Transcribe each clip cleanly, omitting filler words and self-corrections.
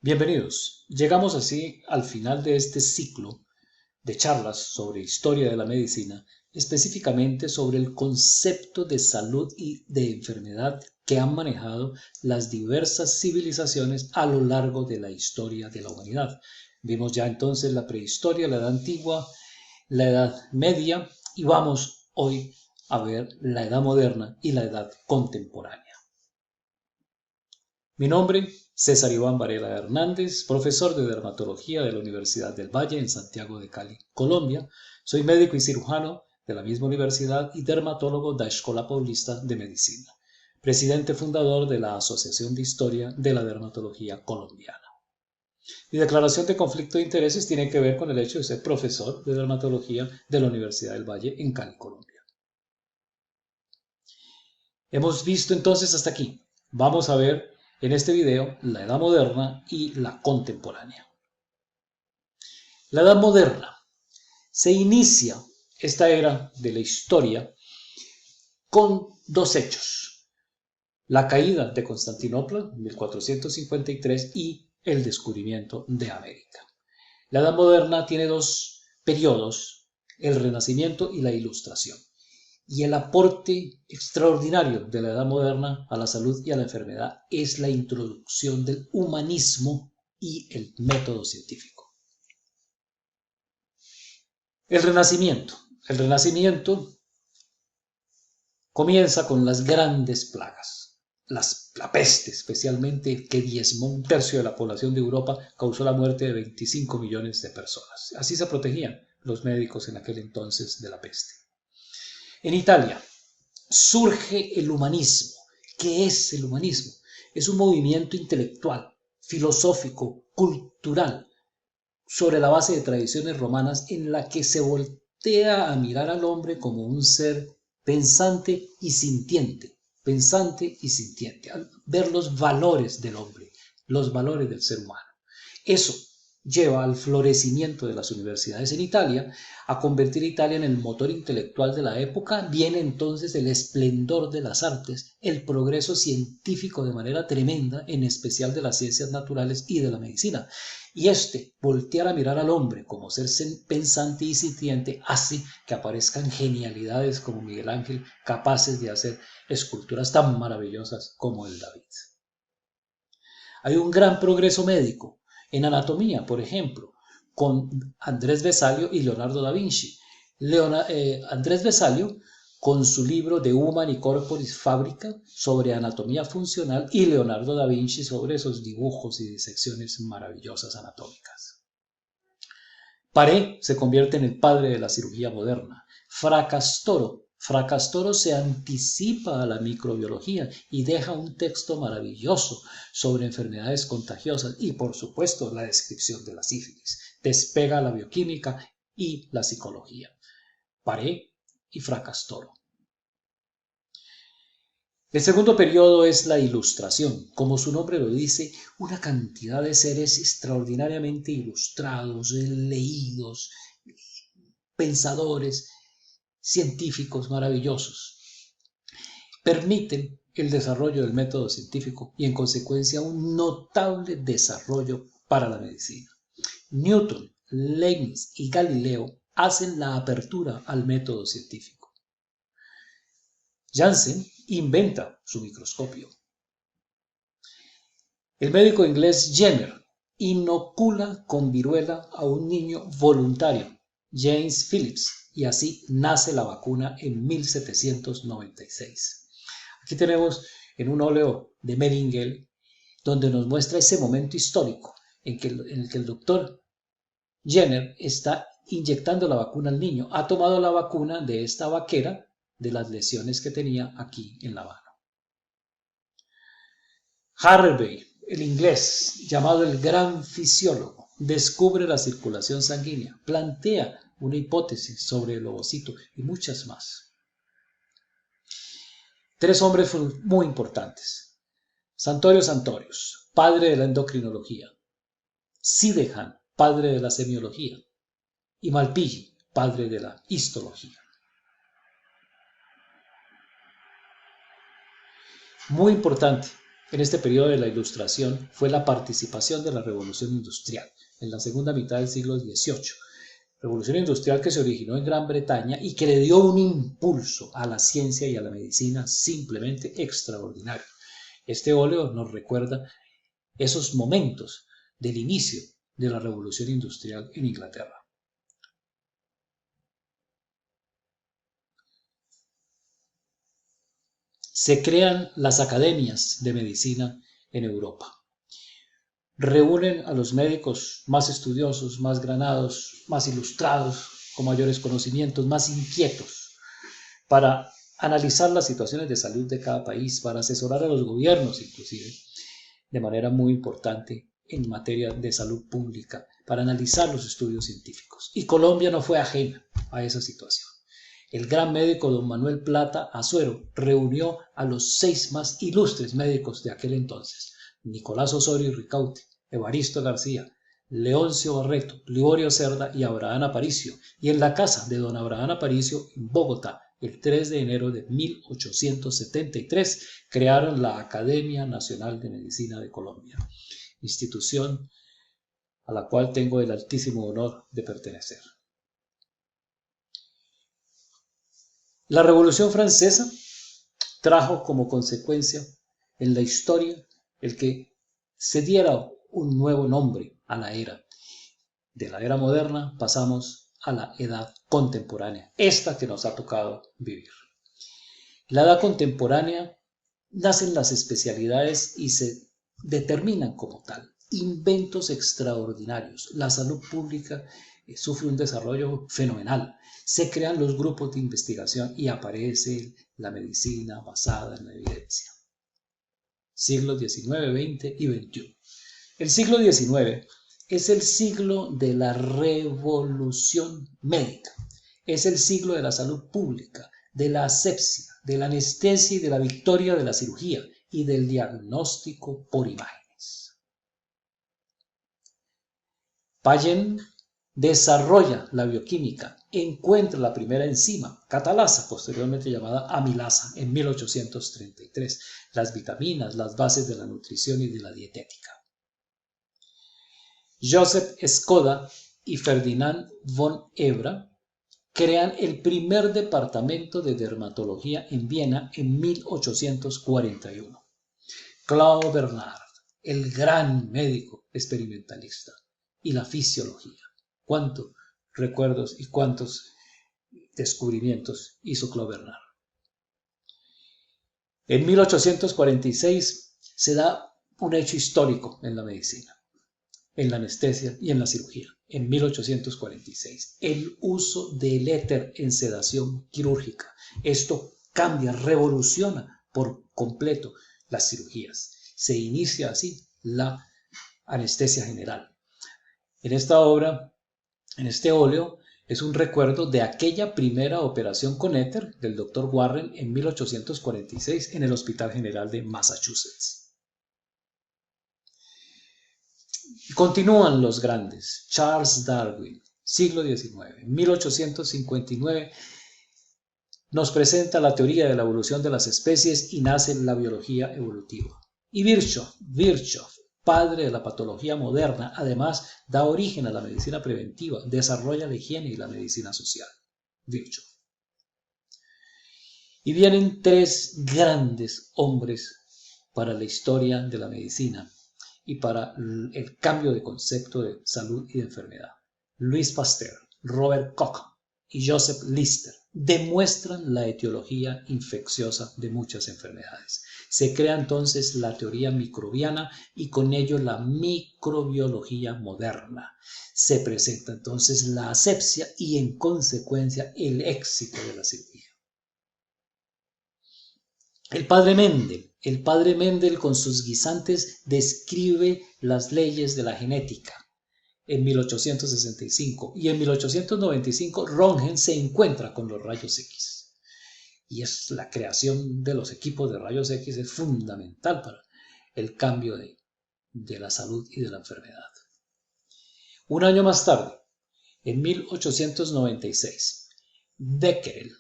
Bienvenidos. Llegamos así al final de este ciclo de charlas sobre historia de la medicina, específicamente sobre el concepto de salud y de enfermedad que han manejado las diversas civilizaciones a lo largo de la historia de la humanidad. Vimos ya entonces la prehistoria, la edad antigua, la edad media y vamos hoy a ver la edad moderna y la edad contemporánea. Mi nombre, César Iván Varela Hernández, profesor de dermatología de la Universidad del Valle en Santiago de Cali, Colombia. Soy médico y cirujano de la misma universidad y dermatólogo da Escola Paulista de Medicina, presidente fundador de la Asociación de Historia de la Dermatología Colombiana. Mi declaración de conflicto de intereses tiene que ver con el hecho de ser profesor de dermatología de la Universidad del Valle en Cali, Colombia. Hemos visto entonces hasta aquí. Vamos a ver en este video la edad moderna y la contemporánea. La edad moderna. Se inicia esta era de la historia con dos hechos. La caída de Constantinopla en 1453 y el descubrimiento de América. La edad moderna tiene dos periodos, el Renacimiento y la Ilustración. Y el aporte extraordinario de la edad moderna a la salud y a la enfermedad es la introducción del humanismo y el método científico. El Renacimiento. El Renacimiento comienza con las grandes plagas. La peste, especialmente, que diezmó un tercio de la población de Europa, causó la muerte de 25 millones de personas. Así se protegían los médicos en aquel entonces de la peste. En Italia surge el humanismo. ¿Qué es el humanismo? Es un movimiento intelectual, filosófico, cultural, sobre la base de tradiciones romanas en la que se voltea a mirar al hombre como un ser pensante y sintiente, al ver los valores del hombre, los valores del ser humano. Eso lleva al florecimiento de las universidades en Italia, a convertir a Italia en el motor intelectual de la época. Viene entonces el esplendor de las artes, el progreso científico de manera tremenda, en especial de las ciencias naturales y de la medicina. Y voltear a mirar al hombre como ser pensante y sintiente, hace que aparezcan genialidades como Miguel Ángel, capaces de hacer esculturas tan maravillosas como el David. Hay un gran progreso médico en anatomía, por ejemplo, con Andrés Vesalio y Leonardo da Vinci. Andrés Vesalio con su libro De Humani Corporis Fabrica sobre anatomía funcional y Leonardo da Vinci sobre esos dibujos y disecciones maravillosas anatómicas. Paré se convierte en el padre de la cirugía moderna. Fracastoro se anticipa a la microbiología y deja un texto maravilloso sobre enfermedades contagiosas y, por supuesto, la descripción de la sífilis. Despega la bioquímica y la psicología. Paré y Fracastoro. El segundo periodo es la Ilustración. Como su nombre lo dice, una cantidad de seres extraordinariamente ilustrados, leídos, pensadores, científicos maravillosos, permiten el desarrollo del método científico y en consecuencia un notable desarrollo para la medicina. Newton, Leibniz y Galileo hacen la apertura al método científico. Janssen inventa su microscopio. El médico inglés Jenner inocula con viruela a un niño voluntario, James Phillips, y así nace la vacuna en 1796. Aquí tenemos en un óleo de Meininger donde nos muestra ese momento histórico en el que el doctor Jenner está inyectando la vacuna al niño. Ha tomado la vacuna de esta vaquera de las lesiones que tenía aquí en la mano. Harvey, el inglés, llamado el gran fisiólogo, descubre la circulación sanguínea, plantea una hipótesis sobre el ovocito y muchas más. Tres hombres muy importantes. Santorio Santorius, padre de la endocrinología. Sidejan, padre de la semiología. Y Malpighi, padre de la histología. Muy importante en este periodo de la Ilustración fue la participación de la Revolución Industrial en la segunda mitad del siglo XVIII. Revolución industrial que se originó en Gran Bretaña y que le dio un impulso a la ciencia y a la medicina simplemente extraordinario. Este óleo nos recuerda esos momentos del inicio de la Revolución Industrial en Inglaterra. Se crean las academias de medicina en Europa. Reúnen a los médicos más estudiosos, más granados, más ilustrados, con mayores conocimientos, más inquietos, para analizar las situaciones de salud de cada país, para asesorar a los gobiernos inclusive, de manera muy importante en materia de salud pública, para analizar los estudios científicos. Y Colombia no fue ajena a esa situación. El gran médico don Manuel Plata Azuero reunió a los 6 más ilustres médicos de aquel entonces: Nicolás Osorio y Ricaute, Evaristo García, Leoncio Barreto, Liborio Cerda y Abraham Aparicio, y en la casa de don Abraham Aparicio en Bogotá, el 3 de enero de 1873, crearon la Academia Nacional de Medicina de Colombia, institución a la cual tengo el altísimo honor de pertenecer. La Revolución Francesa trajo como consecuencia en la historia el que se diera un nuevo nombre a la era. De la era moderna pasamos a la edad contemporánea, esta que nos ha tocado vivir. La edad contemporánea nacen las especialidades y se determinan como tal inventos extraordinarios. La salud pública sufre un desarrollo fenomenal. Se crean los grupos de investigación y aparece la medicina basada en la evidencia. Siglos XIX, XX y XXI. El siglo XIX es el siglo de la revolución médica. Es el siglo de la salud pública, de la asepsia, de la anestesia y de la victoria de la cirugía y del diagnóstico por imágenes. Payen desarrolla la bioquímica, encuentra la primera enzima, catalasa, posteriormente llamada amilasa, en 1833, las vitaminas, las bases de la nutrición y de la dietética. Joseph Skoda y Ferdinand von Ebra crean el primer departamento de dermatología en Viena en 1841. Claude Bernard, el gran médico experimentalista, y la fisiología. Cuántos recuerdos y cuántos descubrimientos hizo Claude Bernard. En 1846 se da un hecho histórico en la medicina, en la anestesia y en la cirugía. En 1846, el uso del éter en sedación quirúrgica. Esto cambia, revoluciona por completo las cirugías. Se inicia así la anestesia general. En esta obra, en este óleo, es un recuerdo de aquella primera operación con éter del Dr. Warren en 1846 en el Hospital General de Massachusetts. Continúan los grandes. Charles Darwin, siglo XIX, 1859, nos presenta la teoría de la evolución de las especies y nace la biología evolutiva. Y Virchow, padre de la patología moderna, además da origen a la medicina preventiva, desarrolla la higiene y la medicina social. Virchow. Y vienen 3 grandes hombres para la historia de la medicina y para el cambio de concepto de salud y de enfermedad. Louis Pasteur, Robert Koch y Joseph Lister demuestran la etiología infecciosa de muchas enfermedades. Se crea entonces la teoría microbiana y con ello la microbiología moderna. Se presenta entonces la asepsia y en consecuencia el éxito de la cirugía. El padre Mendel con sus guisantes describe las leyes de la genética en 1865 y en 1895 Röntgen se encuentra con los rayos X. Y es la creación de los equipos de rayos X es fundamental para el cambio de la salud y de la enfermedad. Un año más tarde, en 1896, Becquerel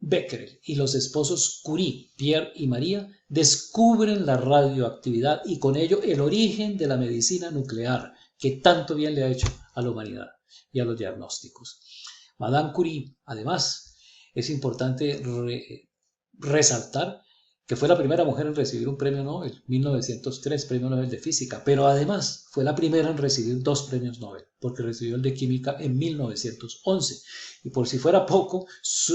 Becquerel y los esposos Curie, Pierre y María, descubren la radioactividad y con ello el origen de la medicina nuclear, que tanto bien le ha hecho a la humanidad y a los diagnósticos. Madame Curie, además, es importante resaltar que fue la primera mujer en recibir un premio Nobel, 1903, premio Nobel de Física, pero además fue la primera en recibir 2 premios Nobel, porque recibió el de Química en 1911. Y por si fuera poco,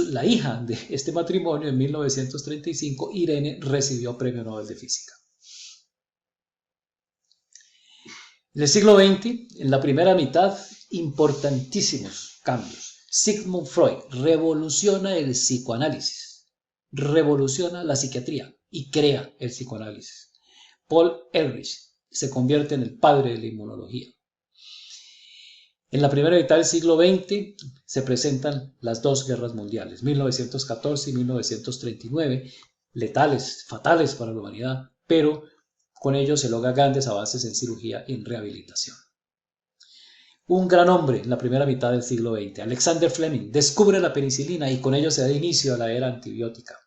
la hija de este matrimonio en 1935, Irene, recibió premio Nobel de Física. En el siglo XX, en la primera mitad, importantísimos cambios. Sigmund Freud revoluciona el psicoanálisis, revoluciona la psiquiatría y crea el psicoanálisis. Paul Ehrlich se convierte en el padre de la inmunología. En la primera mitad del siglo XX se presentan las 2 guerras mundiales, 1914 y 1939, letales, fatales para la humanidad, pero con ello se logran grandes avances en cirugía y en rehabilitación. Un gran hombre en la primera mitad del siglo XX, Alexander Fleming, descubre la penicilina y con ello se da inicio a la era antibiótica.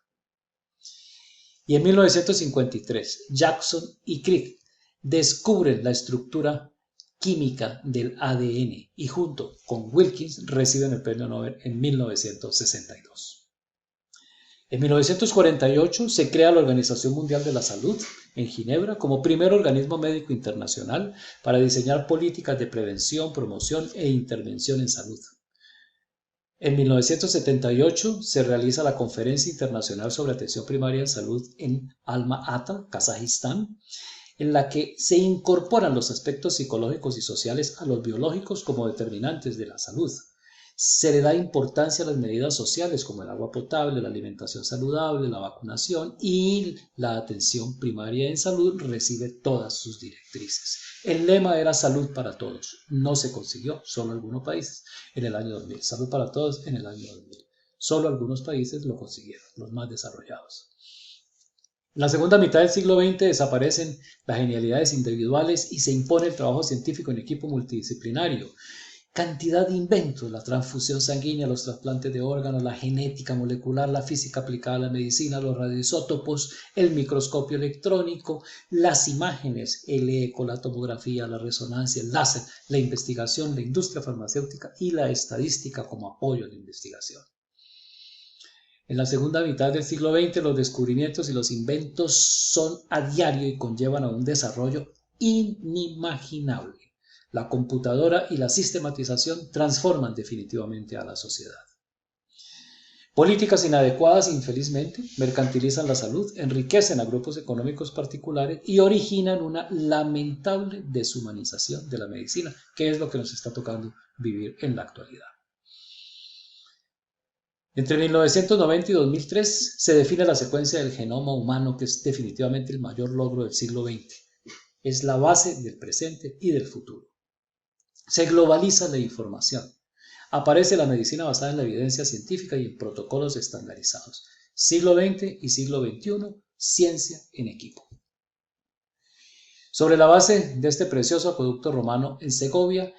Y en 1953, Jackson y Crick descubren la estructura química del ADN y junto con Wilkins reciben el premio Nobel en 1962. En 1948 se crea la Organización Mundial de la Salud en Ginebra como primer organismo médico internacional para diseñar políticas de prevención, promoción e intervención en salud. En 1978 se realiza la Conferencia Internacional sobre Atención Primaria en Salud en Alma-Ata, Kazajistán, en la que se incorporan los aspectos psicológicos y sociales a los biológicos como determinantes de la salud. Se le da importancia a las medidas sociales como el agua potable, la alimentación saludable, la vacunación y la atención primaria en salud recibe todas sus directrices. El lema era salud para todos. No se consiguió, solo algunos países en el año 2000. Salud para todos en el año 2000. Solo algunos países lo consiguieron, los más desarrollados. En la segunda mitad del siglo XX desaparecen las genialidades individuales y se impone el trabajo científico en equipo multidisciplinario. Cantidad de inventos, la transfusión sanguínea, los trasplantes de órganos, la genética molecular, la física aplicada a la medicina, los radioisótopos, el microscopio electrónico, las imágenes, el eco, la tomografía, la resonancia, el láser, la investigación, la industria farmacéutica y la estadística como apoyo a la investigación. En la segunda mitad del siglo XX los descubrimientos y los inventos son a diario y conllevan a un desarrollo inimaginable. La computadora y la sistematización transforman definitivamente a la sociedad. Políticas inadecuadas, infelizmente, mercantilizan la salud, enriquecen a grupos económicos particulares y originan una lamentable deshumanización de la medicina, que es lo que nos está tocando vivir en la actualidad. Entre 1990 y 2003 se define la secuencia del genoma humano, que es definitivamente el mayor logro del siglo XX. Es la base del presente y del futuro. Se globaliza la información. Aparece la medicina basada en la evidencia científica y en protocolos estandarizados. Siglo XX y siglo XXI, ciencia en equipo. Sobre la base de este precioso acueducto romano en Segovia,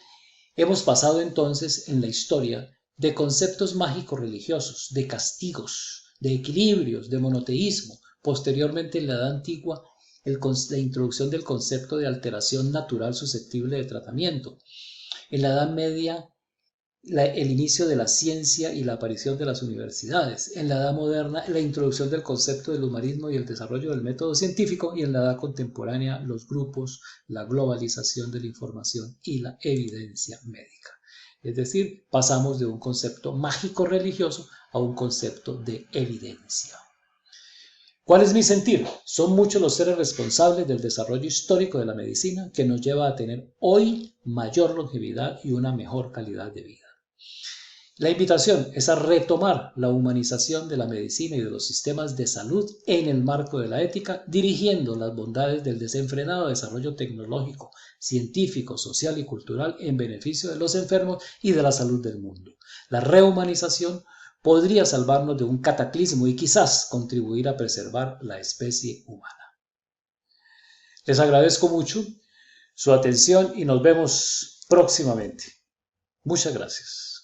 hemos pasado entonces en la historia de conceptos mágicos religiosos, de castigos, de equilibrios, de monoteísmo. Posteriormente en la Edad Antigua, la introducción del concepto de alteración natural susceptible de tratamiento. En la Edad Media, el inicio de la ciencia y la aparición de las universidades. En la Edad Moderna, la introducción del concepto del humanismo y el desarrollo del método científico. Y en la Edad Contemporánea, los grupos, la globalización de la información y la evidencia médica. Es decir, pasamos de un concepto mágico religioso a un concepto de evidencia. ¿Cuál es mi sentir? Son muchos los seres responsables del desarrollo histórico de la medicina que nos lleva a tener hoy mayor longevidad y una mejor calidad de vida. La invitación es a retomar la humanización de la medicina y de los sistemas de salud en el marco de la ética, dirigiendo las bondades del desenfrenado desarrollo tecnológico, científico, social y cultural en beneficio de los enfermos y de la salud del mundo. La rehumanización podría salvarnos de un cataclismo y quizás contribuir a preservar la especie humana. Les agradezco mucho su atención y nos vemos próximamente. Muchas gracias.